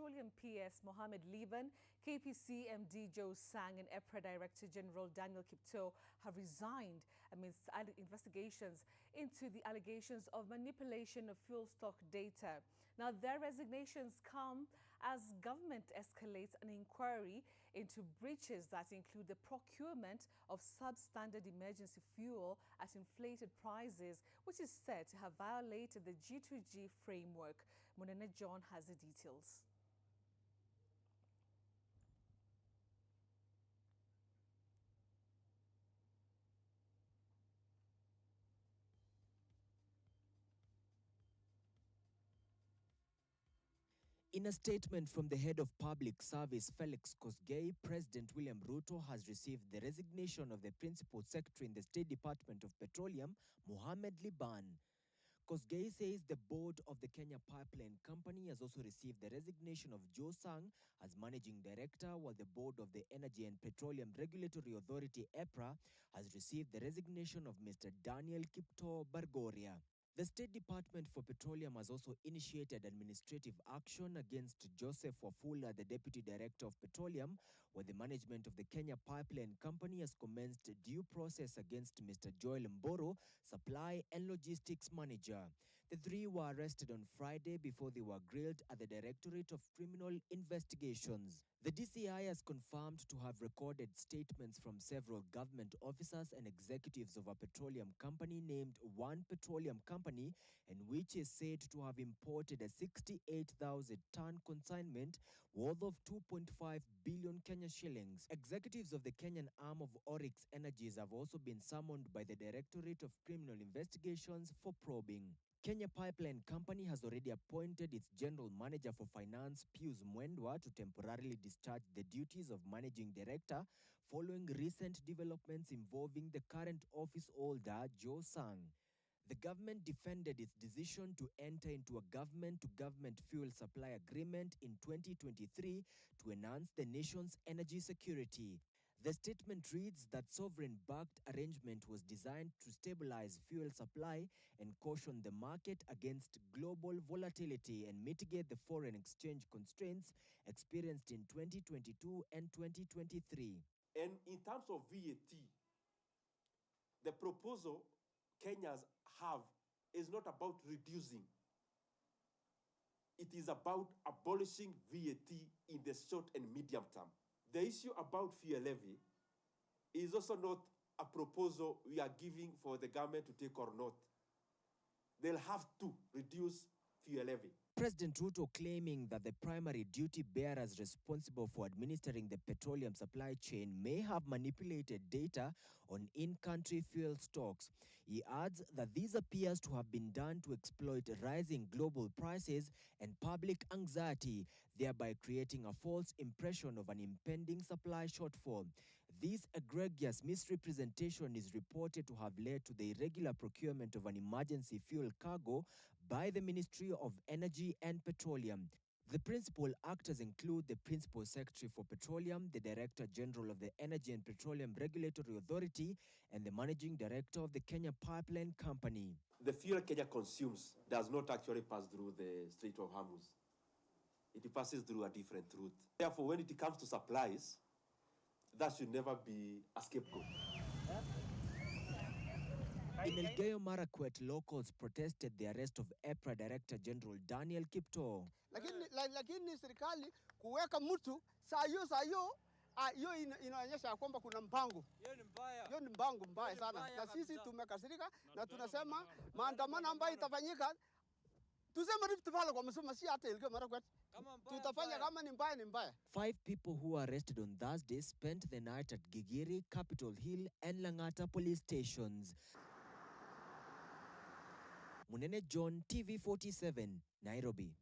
Petroleum PS Mohamed LIban, KPC MD Joe Sang, and EPRA Director General Daniel Kipto have resigned amidst investigations into the allegations of manipulation of fuel stock data. Now, their resignations come as government escalates an inquiry into breaches that include the procurement of substandard emergency fuel at inflated prices, which is said to have violated the G2G framework. Mohamed John has the details. In a statement from the head of public service, Felix Kosgei, President William Ruto has received the resignation of the principal secretary in the State Department of Petroleum, Mohamed LIban. Kosgei says the board of the Kenya Pipeline Company has also received the resignation of Joe Sang as managing director, while the board of the Energy and Petroleum Regulatory Authority, EPRA, has received the resignation of Mr. Daniel Kipto Bargoria. The State Department for Petroleum has also initiated administrative action against Joseph Wafula, the Deputy Director of Petroleum, where the management of the Kenya Pipeline Company has commenced due process against Mr. Joel Mboro, Supply and Logistics Manager. The three were arrested on Friday before they were grilled at the Directorate of Criminal Investigations. The DCI has confirmed to have recorded statements from several government officers and executives of a petroleum company named One Petroleum Company, and which is said to have imported a 68,000-ton consignment worth of 2.5 billion Kenya shillings. Executives of the Kenyan arm of Oryx Energies have also been summoned by the Directorate of Criminal Investigations for probing. Kenya Pipeline Company has already appointed its General Manager for Finance, Pius Mwendwa, to temporarily discharge the duties of Managing Director following recent developments involving the current office holder, Joe Sang. The government defended its decision to enter into a government-to-government fuel supply agreement in 2023 to enhance the nation's energy security. The statement reads that sovereign-backed arrangement was designed to stabilize fuel supply and caution the market against global volatility and mitigate the foreign exchange constraints experienced in 2022 and 2023. And in terms of VAT, the proposal Kenyans have is not about reducing. It is about abolishing VAT in the short and medium term. The issue about fuel levy is also not a proposal we are giving for the government to take or not. They'll have to reduce fuel levy. President Ruto claiming that the primary duty bearers responsible for administering the petroleum supply chain may have manipulated data on in-country fuel stocks. He adds that this appears to have been done to exploit rising global prices and public anxiety, thereby creating a false impression of an impending supply shortfall. This egregious misrepresentation is reported to have led to the irregular procurement of an emergency fuel cargo by the Ministry of Energy and Petroleum. The principal actors include the Principal Secretary for Petroleum, the Director General of the Energy and Petroleum Regulatory Authority, and the Managing Director of the Kenya Pipeline Company. The fuel Kenya consumes does not actually pass through the Strait of Hormuz. It passes through a different route. Therefore, when it comes to supplies, that should never be a scapegoat. In Elgeyo Marakwet, locals protested the arrest of EPRA Director General Daniel Kipto. Lakini serikali kuweka mtu saa hiyo inaonyesha kwamba kuna mpango. Hiyo ni mpango mbaya sana. Na sisi tumekasirika na tunasema maandamano ambayo itafanyika tuseme Rift Valley kwa msema si hata Elgeyo Marakwet. Tutafanya kama ni mbaya ni mbaya. 5 people who were arrested on Thursday spent the night at Gigiri, Capitol Hill and Lang'ata police stations. Mohamed John, TV 47, Nairobi.